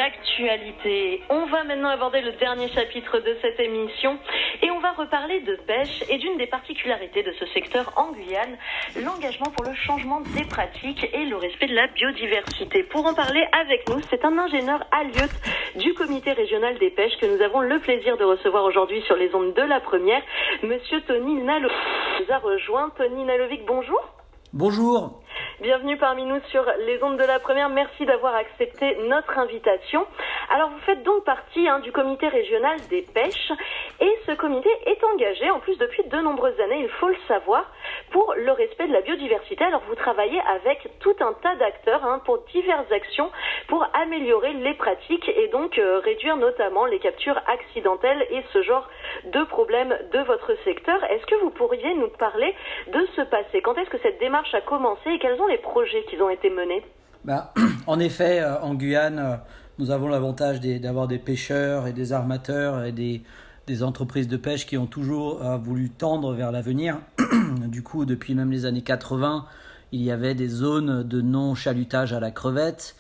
d'actualité. On va maintenant aborder le dernier chapitre de cette émission et on va reparler de pêche et d'une des particularités de ce secteur en Guyane, l'engagement pour le changement des pratiques et le respect de la biodiversité. Pour en parler avec nous, c'est un ingénieur aliote du comité régional des pêches que nous avons le plaisir de recevoir aujourd'hui sur les ondes de la première. Monsieur Tony Nalovic nous a rejoint. Tony Nalovic, bonjour. Bonjour. Bienvenue parmi nous sur les ondes de la première. Merci d'avoir accepté notre invitation. Alors vous faites donc partie du comité régional des pêches et ce comité est engagé, en plus depuis de nombreuses années, il faut le savoir, pour le respect de la biodiversité. Alors vous travaillez avec tout un tas d'acteurs pour diverses actions pour améliorer les pratiques et donc réduire notamment les captures accidentelles et ce genre de problèmes de votre secteur. Est-ce que vous pourriez nous parler de ce passé? Quand est-ce que cette démarche a commencé et quels sont les projets qui ont été menés? En effet, en Guyane, nous avons l'avantage d'avoir des pêcheurs et des armateurs et des entreprises de pêche qui ont toujours voulu tendre vers l'avenir. Du coup, depuis même les années 80, il y avait des zones de non-chalutage à la crevette.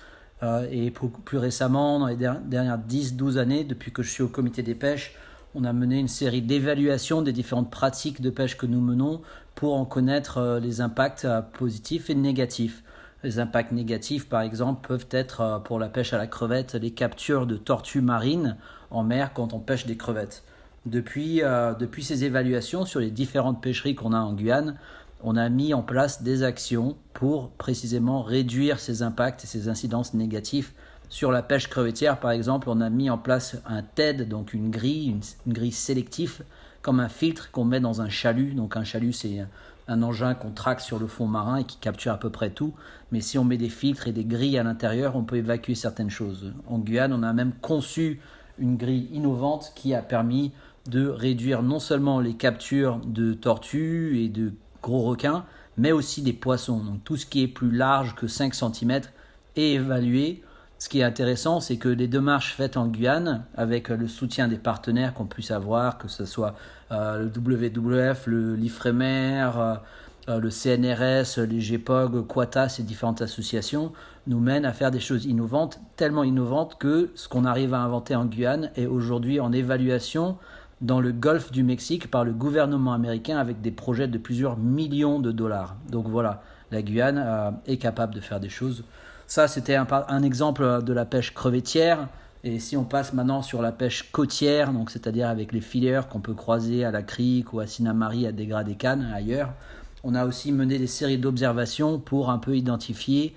Et plus récemment, dans les dernières 10-12 années, depuis que je suis au comité des pêches, on a mené une série d'évaluations des différentes pratiques de pêche que nous menons pour en connaître les impacts positifs et négatifs. Les impacts négatifs, par exemple, peuvent être pour la pêche à la crevette, les captures de tortues marines en mer quand on pêche des crevettes. Depuis ces évaluations sur les différentes pêcheries qu'on a en Guyane, on a mis en place des actions pour précisément réduire ces impacts et ces incidences négatives. Sur la pêche crevettière, par exemple, on a mis en place un TED, donc une grille sélective, comme un filtre qu'on met dans un chalut. Donc un chalut, c'est un engin qu'on traque sur le fond marin et qui capture à peu près tout. Mais si on met des filtres et des grilles à l'intérieur, on peut évacuer certaines choses. En Guyane, on a même conçu une grille innovante qui a permis de réduire non seulement les captures de tortues et de gros requins, mais aussi des poissons. Donc tout ce qui est plus large que 5 cm est évalué. Ce qui est intéressant, c'est que les démarches faites en Guyane, avec le soutien des partenaires qu'on puisse avoir, que ce soit le WWF, l'IFREMER, le CNRS, les GEPOG, Quata, ces différentes associations, nous mènent à faire des choses innovantes, tellement innovantes que ce qu'on arrive à inventer en Guyane est aujourd'hui en évaluation dans le golfe du Mexique par le gouvernement américain avec des projets de plusieurs millions de dollars. Donc voilà, la Guyane est capable de faire des choses. Ça, c'était un exemple de la pêche crevettière. Et si on passe maintenant sur la pêche côtière, donc c'est-à-dire avec les fileurs qu'on peut croiser à la crique ou à Sinnamary, à Dégradé-Cannes, ailleurs, on a aussi mené des séries d'observations pour un peu identifier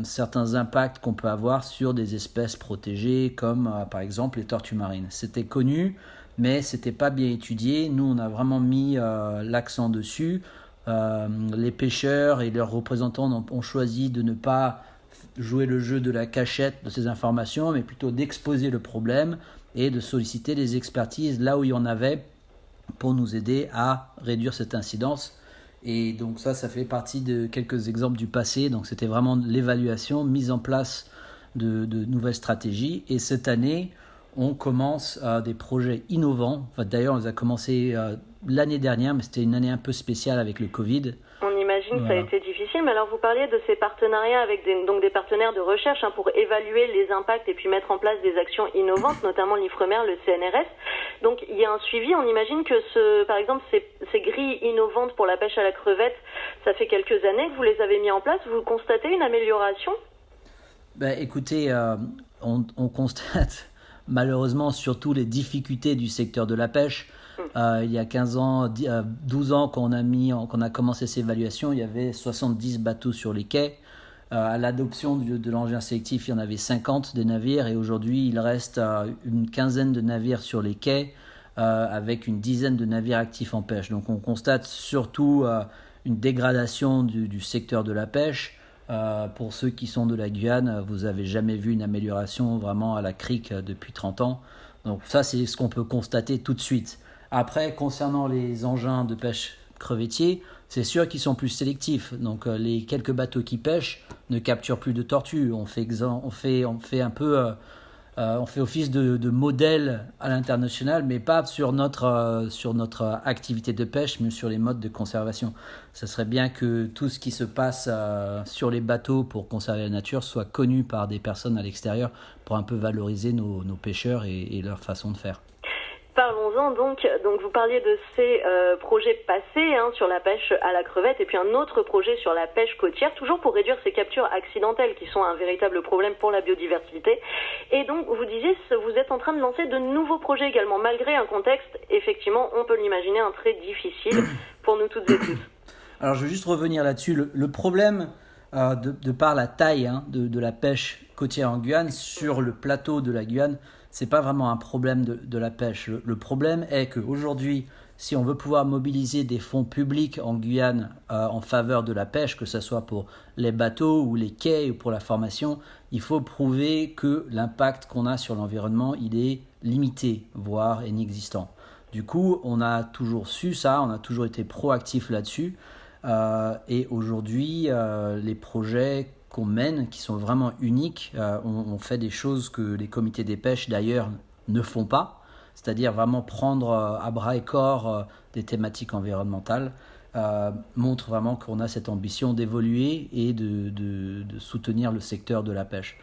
certains impacts qu'on peut avoir sur des espèces protégées, comme par exemple les tortues marines. C'était connu, mais c'était pas bien étudié. Nous, on a vraiment mis l'accent dessus. Les pêcheurs et leurs représentants ont choisi de ne pas jouer le jeu de la cachette de ces informations, mais plutôt d'exposer le problème et de solliciter les expertises là où il y en avait pour nous aider à réduire cette incidence. Et donc ça fait partie de quelques exemples du passé. Donc c'était vraiment l'évaluation, mise en place de nouvelles stratégies. Et cette année, on commence des projets innovants. Enfin, d'ailleurs, on les a commencés l'année dernière, mais c'était une année un peu spéciale avec le Covid. On imagine que ça a été difficile, mais alors vous parliez de ces partenariats avec des partenaires de recherche pour évaluer les impacts et puis mettre en place des actions innovantes, notamment l'IFREMER, le CNRS. Donc il y a un suivi, on imagine que par exemple ces grilles innovantes pour la pêche à la crevette, ça fait quelques années que vous les avez mis en place, vous constatez une amélioration? Écoutez, on constate malheureusement surtout les difficultés du secteur de la pêche. Il y a 15 ans, 12 ans qu'on a commencé ces évaluations, il y avait 70 bateaux sur les quais. À l'adoption de l'engin sélectif, il y en avait 50 des navires et aujourd'hui il reste une quinzaine de navires sur les quais avec une dizaine de navires actifs en pêche. Donc on constate surtout une dégradation du secteur de la pêche. Pour ceux qui sont de la Guyane, vous n'avez jamais vu une amélioration vraiment à la crique depuis 30 ans. Donc ça, c'est ce qu'on peut constater tout de suite. Après, concernant les engins de pêche crevettiers, c'est sûr qu'ils sont plus sélectifs. Donc les quelques bateaux qui pêchent ne capturent plus de tortues. On fait un peu On fait office de modèle à l'international, mais pas sur notre activité de pêche, mais sur les modes de conservation. Ça serait bien que tout ce qui se passe sur les bateaux pour conserver la nature soit connu par des personnes à l'extérieur pour un peu valoriser nos pêcheurs et leur façon de faire. Parlons-en donc vous parliez de ces projets passés sur la pêche à la crevette et puis un autre projet sur la pêche côtière, toujours pour réduire ces captures accidentelles qui sont un véritable problème pour la biodiversité. Et donc vous disiez, vous êtes en train de lancer de nouveaux projets également, malgré un contexte, effectivement, on peut l'imaginer, très difficile pour nous toutes et tous. Alors je veux juste revenir là-dessus. Le problème, de par la taille de la pêche côtière en Guyane, sur le plateau de la Guyane, c'est pas vraiment un problème de la pêche. Le problème est qu'aujourd'hui, si on veut pouvoir mobiliser des fonds publics en Guyane en faveur de la pêche, que ce soit pour les bateaux ou les quais ou pour la formation, il faut prouver que l'impact qu'on a sur l'environnement, il est limité, voire inexistant. Du coup, on a toujours su ça, on a toujours été proactif là-dessus. Et aujourd'hui, les projets qu'on mène, qui sont vraiment uniques, on fait des choses que les comités des pêches d'ailleurs ne font pas, c'est-à-dire vraiment prendre à bras et corps des thématiques environnementales, montre vraiment qu'on a cette ambition d'évoluer et de soutenir le secteur de la pêche.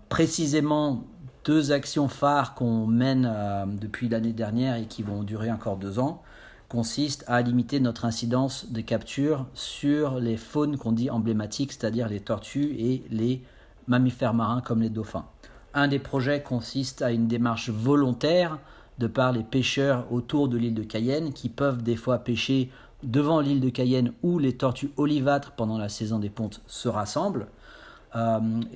Précisément, 2 actions phares qu'on mène depuis l'année dernière et qui vont durer encore 2 ans, consiste à limiter notre incidence de capture sur les faunes qu'on dit emblématiques, c'est-à-dire les tortues et les mammifères marins comme les dauphins. Un des projets consiste à une démarche volontaire de par les pêcheurs autour de l'île de Cayenne qui peuvent des fois pêcher devant l'île de Cayenne où les tortues olivâtres pendant la saison des pontes se rassemblent.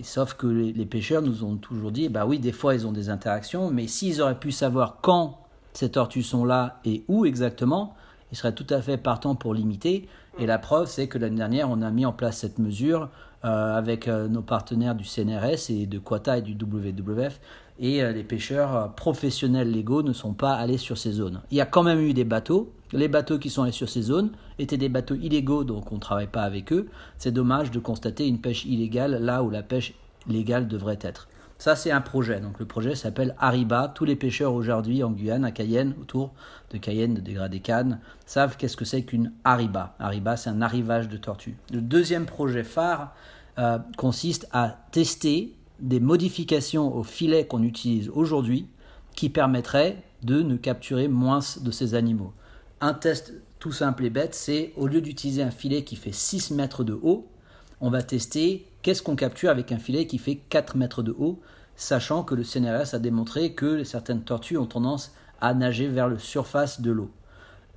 Sauf que les pêcheurs nous ont toujours dit, bah oui, des fois ils ont des interactions, mais s'ils auraient pu savoir quand ces tortues sont là et où exactement, ils seraient tout à fait partants pour limiter. Et la preuve, c'est que l'année dernière, on a mis en place cette mesure avec nos partenaires du CNRS et de Quata et du WWF. Et les pêcheurs professionnels légaux ne sont pas allés sur ces zones. Il y a quand même eu des bateaux. Les bateaux qui sont allés sur ces zones étaient des bateaux illégaux, donc on ne travaille pas avec eux. C'est dommage de constater une pêche illégale là où la pêche légale devrait être. Ça, c'est un projet. Donc, le projet s'appelle Ariba. Tous les pêcheurs aujourd'hui en Guyane, à Cayenne, autour de Cayenne, de Dégradé Cannes, savent qu'est-ce que c'est qu'une Ariba. Ariba, c'est un arrivage de tortues. Le deuxième projet phare consiste à tester des modifications au filet qu'on utilise aujourd'hui qui permettraient de ne capturer moins de ces animaux. Un test tout simple et bête, c'est au lieu d'utiliser un filet qui fait 6 mètres de haut, on va tester qu'est-ce qu'on capture avec un filet qui fait 4 mètres de haut, sachant que le CNRS a démontré que certaines tortues ont tendance à nager vers la surface de l'eau.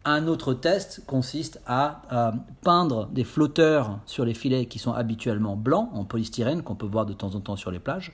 Un autre test consiste à peindre des flotteurs sur les filets qui sont habituellement blancs, en polystyrène, qu'on peut voir de temps en temps sur les plages,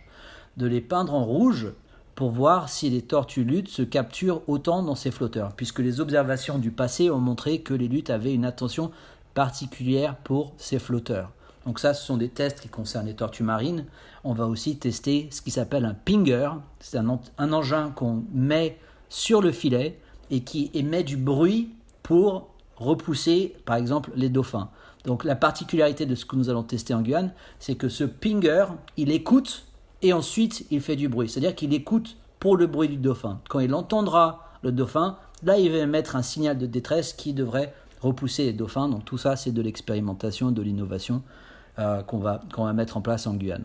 de les peindre en rouge pour voir si les tortues luttes se capturent autant dans ces flotteurs, puisque les observations du passé ont montré que les luttes avaient une attention particulière pour ces flotteurs. Donc ça, ce sont des tests qui concernent les tortues marines. On va aussi tester ce qui s'appelle un pinger. C'est un engin qu'on met sur le filet et qui émet du bruit pour repousser, par exemple, les dauphins. Donc la particularité de ce que nous allons tester en Guyane, c'est que ce pinger, il écoute et ensuite il fait du bruit. C'est-à-dire qu'il écoute pour le bruit du dauphin. Quand il entendra le dauphin, là il va émettre un signal de détresse qui devrait repousser les dauphins. Donc tout ça, c'est de l'expérimentation, de l'innovation qu'on va mettre en place en Guyane.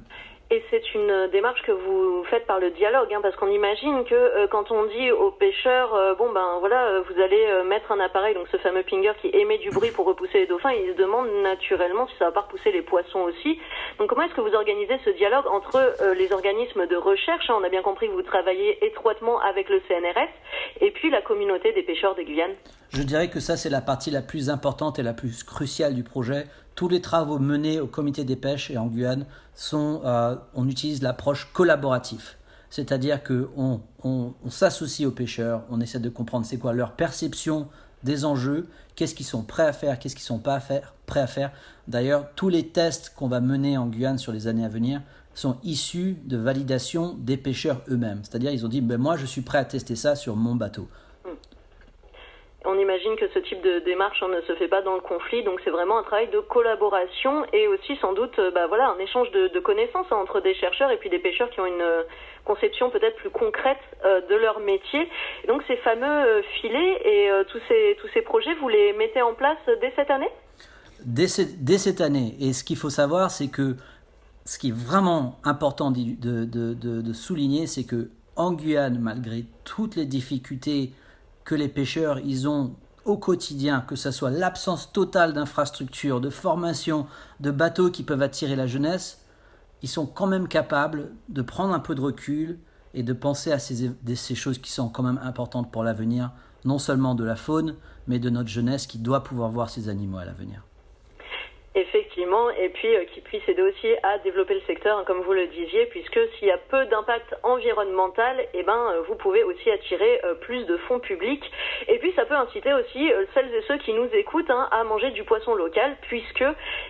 Et c'est une démarche que vous faites par le dialogue, parce qu'on imagine que quand on dit aux pêcheurs, vous allez mettre un appareil, donc ce fameux pinger qui émet du bruit pour repousser les dauphins, ils se demandent naturellement si ça va pas repousser les poissons aussi. Donc comment est-ce que vous organisez ce dialogue entre les organismes de recherche, on a bien compris que vous travaillez étroitement avec le CNRS, et puis la communauté des pêcheurs des Guyanes? Je dirais que ça, c'est la partie la plus importante et la plus cruciale du projet. Tous les travaux menés au comité des pêches et en Guyane on utilise l'approche collaborative. C'est-à-dire qu'on s'associe aux pêcheurs, on essaie de comprendre c'est quoi leur perception des enjeux, qu'est-ce qu'ils sont prêts à faire, qu'est-ce qu'ils ne sont pas prêts à faire. D'ailleurs, tous les tests qu'on va mener en Guyane sur les années à venir sont issus de validation des pêcheurs eux-mêmes. C'est-à-dire ils ont dit moi je suis prêt à tester ça sur mon bateau. On j'imagine que ce type de démarche ne se fait pas dans le conflit, donc c'est vraiment un travail de collaboration et aussi sans doute un échange de connaissances entre des chercheurs et puis des pêcheurs qui ont une conception peut-être plus concrète de leur métier. Et donc ces fameux filets et tous ces projets, vous les mettez en place dès cette année ? Dès cette année. Et ce qu'il faut savoir, c'est que ce qui est vraiment important de souligner, c'est que en Guyane, malgré toutes les difficultés que les pêcheurs ils ont au quotidien, que ce soit l'absence totale d'infrastructures, de formation, de bateaux qui peuvent attirer la jeunesse, ils sont quand même capables de prendre un peu de recul et de penser à ces choses qui sont quand même importantes pour l'avenir, non seulement de la faune, mais de notre jeunesse qui doit pouvoir voir ces animaux à l'avenir. Effectivement, et puis qui puisse aider aussi à développer le secteur, comme vous le disiez, puisque s'il y a peu d'impact environnemental, vous pouvez aussi attirer plus de fonds publics. Et puis ça peut inciter aussi celles et ceux qui nous écoutent à manger du poisson local, puisque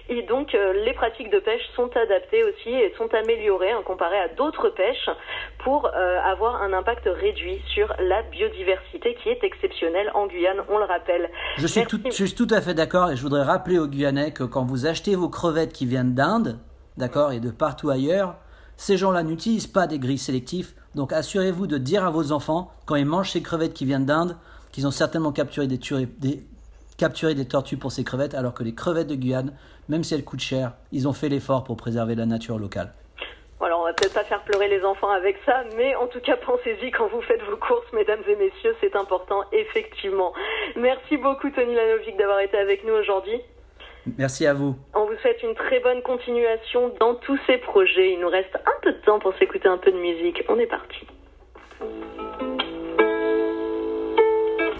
les pratiques de pêche sont adaptées aussi et sont améliorées comparées à d'autres pêches pour avoir un impact réduit sur la biodiversité qui est exceptionnelle en Guyane, on le rappelle. Je suis tout à fait d'accord et je voudrais rappeler aux Guyanais que quand vous achetez vos crevettes qui viennent d'Inde, d'accord, et de partout ailleurs, ces gens-là n'utilisent pas des grilles sélectives. Donc assurez-vous de dire à vos enfants, quand ils mangent ces crevettes qui viennent d'Inde, qu'ils ont certainement capturé des tortues pour ces crevettes, alors que les crevettes de Guyane, même si elles coûtent cher, ils ont fait l'effort pour préserver la nature locale. Alors, on va peut-être pas faire pleurer les enfants avec ça, mais en tout cas, pensez-y quand vous faites vos courses, mesdames et messieurs, c'est important, effectivement. Merci beaucoup, Tony Lanovic, d'avoir été avec nous aujourd'hui. Merci à vous. On vous souhaite une très bonne continuation dans tous ces projets. Il nous reste un peu de temps pour s'écouter un peu de musique. On est parti.